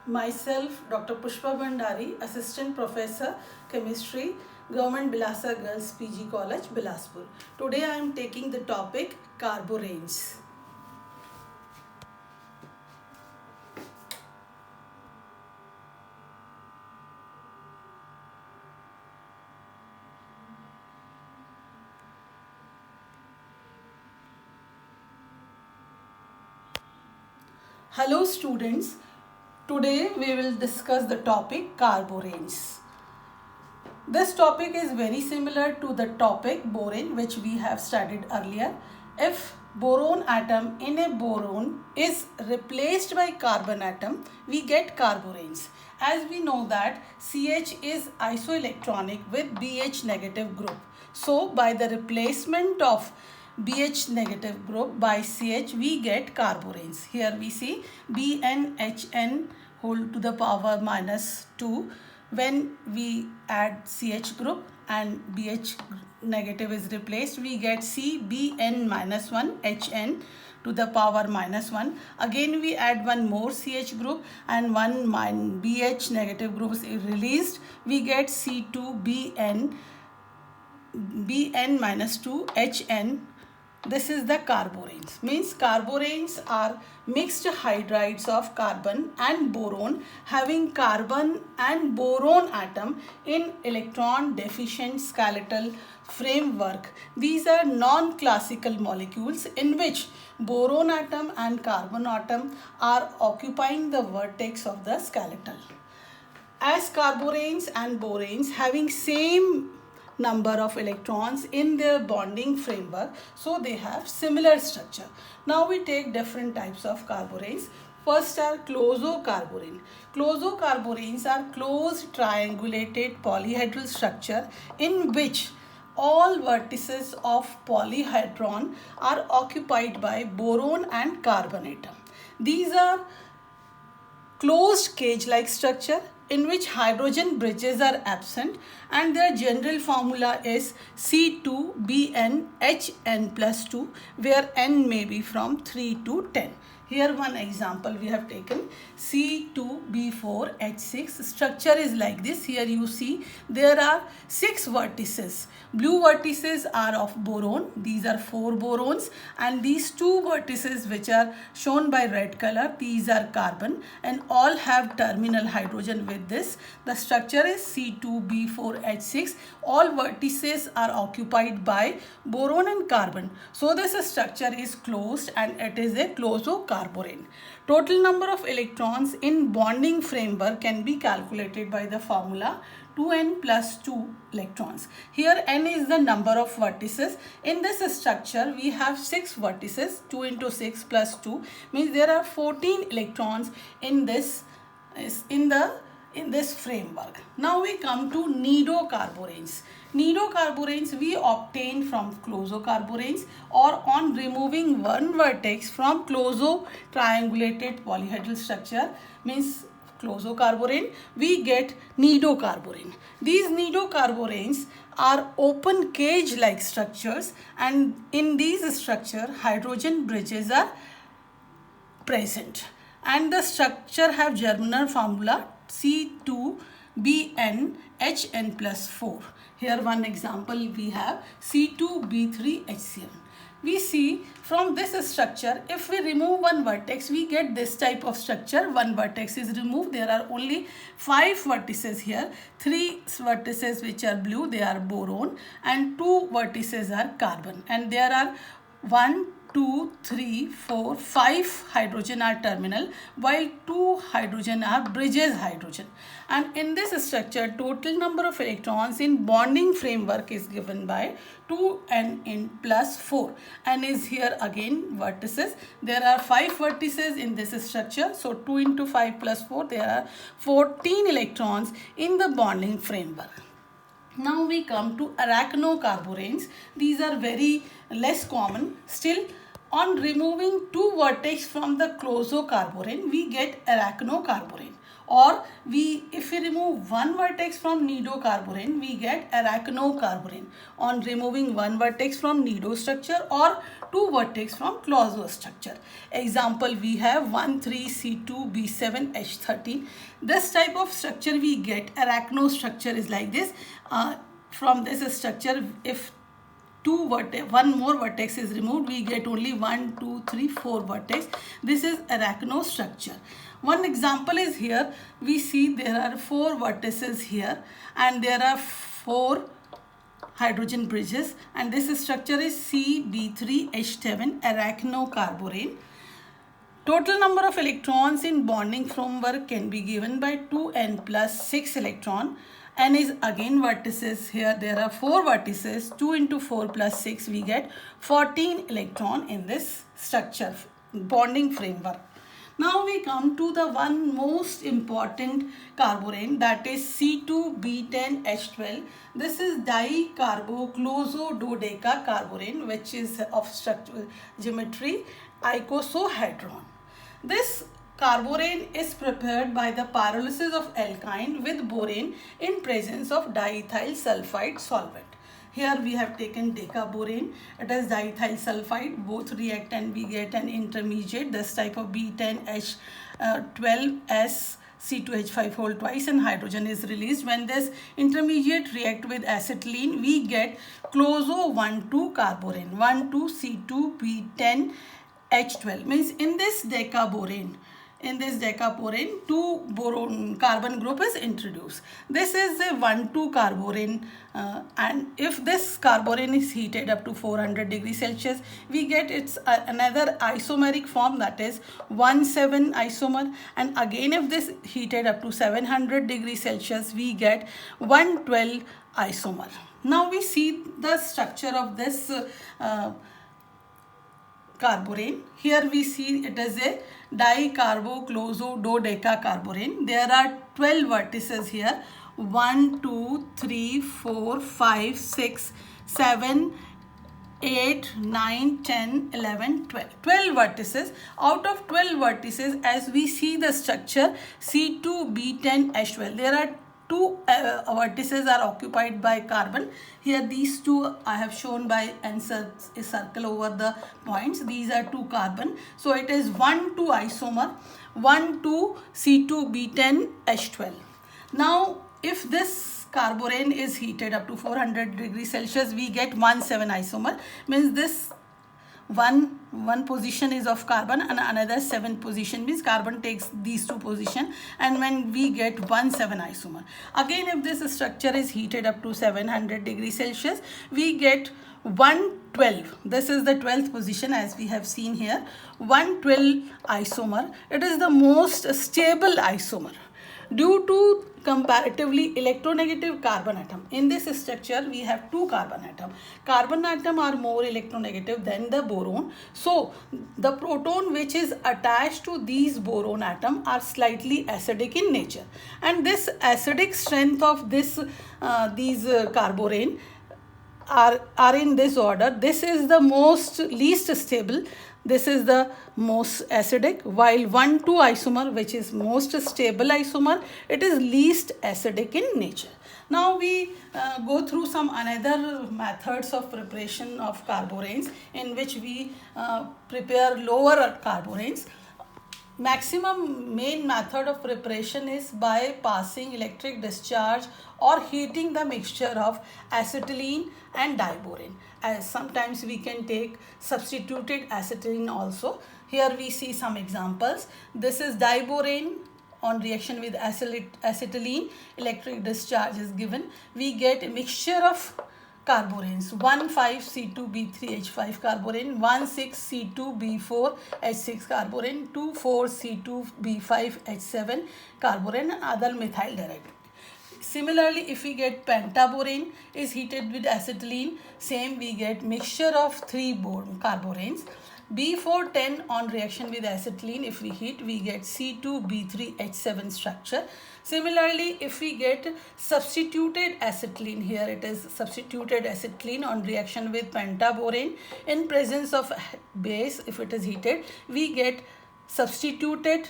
Myself, Dr. Pushpa Bhandari, Assistant Professor, Chemistry, Government Bilasa Girls PG College, Bilaspur. Today I am taking the topic carboranes. Hello students, today we will discuss the topic carboranes. This topic is very similar to the topic boron which we have studied earlier. If boron atom in a boron is replaced by carbon atom, we get carboranes. As we know that CH is isoelectronic with BH negative group. So by the replacement of BH negative group by CH, we get carboranes. Here we see BNHN whole to the power minus 2. When we add CH group and BH negative is replaced, we get CBN minus 1 HN to the power minus 1. Again we add one more CH group and one BH negative group is released. We get C2BN BN minus 2 HN. This is the carboranes. Means carboranes are mixed hydrides of carbon and boron having carbon and boron atom in electron deficient skeletal framework. These are non-classical molecules in which boron atom and carbon atom are occupying the vertex of the skeletal. As carboranes and boranes having same number of electrons in their bonding framework, so they have similar structure. Now we take different types of carboranes. First are closocarborane. Closocarboranes are closed triangulated polyhedral structure in which all vertices of polyhedron are occupied by boron and carbon atom. These are closed cage-like structure in which hydrogen bridges are absent and their general formula is C2BNHN plus 2 where N may be from 3 to 10. Here one example we have taken C2B4H6 structure is like this. Here you see there are 6 vertices. Blue vertices are of boron. These are 4 borons and these 2 vertices which are shown by red color, these are carbon and all have terminal hydrogen with this. The structure is C2B4H6. All vertices are occupied by boron and carbon. So this structure is closed and it is a closocarborane. Total number of electrons in bonding framework can be calculated by the formula 2n plus 2 electrons. Here n is the number of vertices. In this structure we have 6 vertices. 2 into 6 plus 2 means there are 14 electrons in this framework. Now we come to nidocarboranes. Nidocarboranes we obtain from closocarboranes or on removing one vertex from closo triangulated polyhedral structure means closocarborane, we get nidocarborane. These nidocarboranes are open cage like structures and in these structure hydrogen bridges are present and the structure have germinal formula C2BNHN plus 4. Here one example we have C2B3H7. We see from this structure, if we remove one vertex, we get this type of structure. One vertex is removed. There are only 5 vertices here. 3 vertices which are blue, they are boron and 2 vertices are carbon. And there are 1, 2, 3, 4, 5 hydrogen are terminal while 2 hydrogen are bridges hydrogen. And in this structure, total number of electrons in bonding framework is given by 2n in plus 4. And is here again vertices. There are 5 vertices in this structure. So 2 into 5 plus 4, there are 14 electrons in the bonding framework. Now we come to arachnocarboranes. These are very less common. Still, on removing 2 vertex from the closocarborane, we get arachnocarborane. Or if we remove 1 vertex from nidocarborane, we get arachnocarborane. On removing 1 vertex from nido structure or two vertex from Clauser structure. Example, we have 1,3,C2,B7,H13. This type of structure we get, arachno structure is like this. From this structure, if one more vertex is removed, we get only 1, 2, 3, 4 vertex. This is arachno structure. One example is here. We see there are 4 vertices here and there are 4 hydrogen bridges, and this structure is CB3H7 arachnocarborane. Total number of electrons in bonding framework can be given by 2n plus 6 electron. N is again vertices. Here there are 4 vertices. 2 into 4 plus 6, we get 14 electron in this structure bonding framework. Now we come to the one most important carborane, that is C2B10H12. This is dicarboclosododecacarborane, which is of structural geometry icosahedron. This carborane is prepared by the pyrolysis of alkyne with borane in presence of diethyl sulfide solvent. Here we have taken decaborane, it is diethyl sulfide, both react and we get an intermediate, this type of B10H12S C2H5 whole twice and hydrogen is released. When this intermediate react with acetylene, we get closo 1,2 carborane, 1,2C2B10H12. Means in this decaborane, 2 boron carbon group is introduced. This is a 1,2 carborane and if this carborane is heated up to 400 degrees Celsius, we get its another isomeric form, that is 1,7 isomer, and again if this heated up to 700 degrees Celsius, we get 1,12 isomer. Now we see the structure of this carborane. Here we see it is a dicarboclosododecacarborane. There are 12 vertices here. 1, 2, 3, 4, 5, 6, 7, 8, 9, 10, 11, 12. 12 vertices. Out of 12 vertices, as we see the structure C2B10H12, there are 2 vertices are occupied by carbon. Here these 2 I have shown by insert a circle over the points. These are 2 carbon. So it is 1,2 isomer, 1,2 C2B10H12. Now if this carborane is heated up to 400 degrees Celsius, we get 1,7 isomer. Means this one position is of carbon and another 7 position, means carbon takes these 2 position, and when we get 1,7 isomer. Again if this structure is heated up to 700 degrees Celsius, we get 112. This is the 12th position as we have seen here. 112 isomer. It is the most stable isomer due to comparatively electronegative carbon atom. In this structure we have 2 carbon atom. Carbon atom are more electronegative than the boron. So the proton which is attached to these boron atom are slightly acidic in nature, and this acidic strength of this these carborane are in this order. This is the least stable, this is the most acidic, while 1,2 isomer, which is most stable isomer, it is least acidic in nature. Now we go through some another methods of preparation of carboranes in which we prepare lower carboranes. Maximum main method of preparation is by passing electric discharge or heating the mixture of acetylene and diborane. As sometimes we can take substituted acetylene also. Here we see some examples. This is diborane. On reaction with acetylene, electric discharge is given. We get a mixture of carboranes, 1,5C2B3H5 carborane, 1,6C2B4H6 carborane, 2,4C2B5H7 carborane, and other methyl derivative. Similarly, if we get pentaborane is heated with acetylene, same we get mixture of 3 carboranes. B410 on reaction with acetylene, if we heat, we get C2B3H7 structure. Similarly, if we get substituted acetylene, here it is substituted acetylene on reaction with pentaborane in presence of base, if it is heated, we get substituted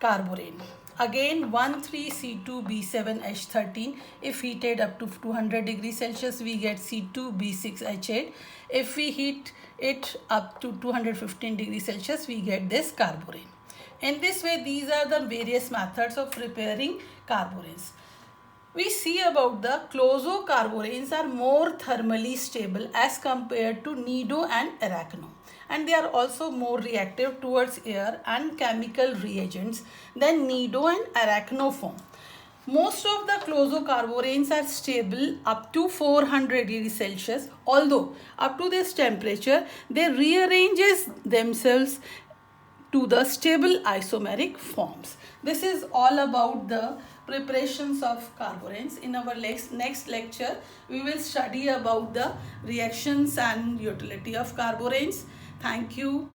carborane. Again 1,3C2B7H13. If heated up to 200 degrees Celsius, we get C2B6H8. If we heat it up to 215 degrees Celsius, we get this carborane. In this way, these are the various methods of preparing carboranes. We see about the chlorocarboranes are more thermally stable as compared to nido and arachno, and they are also more reactive towards air and chemical reagents than nido and arachnoform. Most of the chlorocarboranes are stable up to 400 degrees Celsius, although up to this temperature they rearranges themselves to the stable isomeric forms. This is all about the preparations of carboranes. In our next lecture, we will study about the reactions and utility of carboranes. Thank you.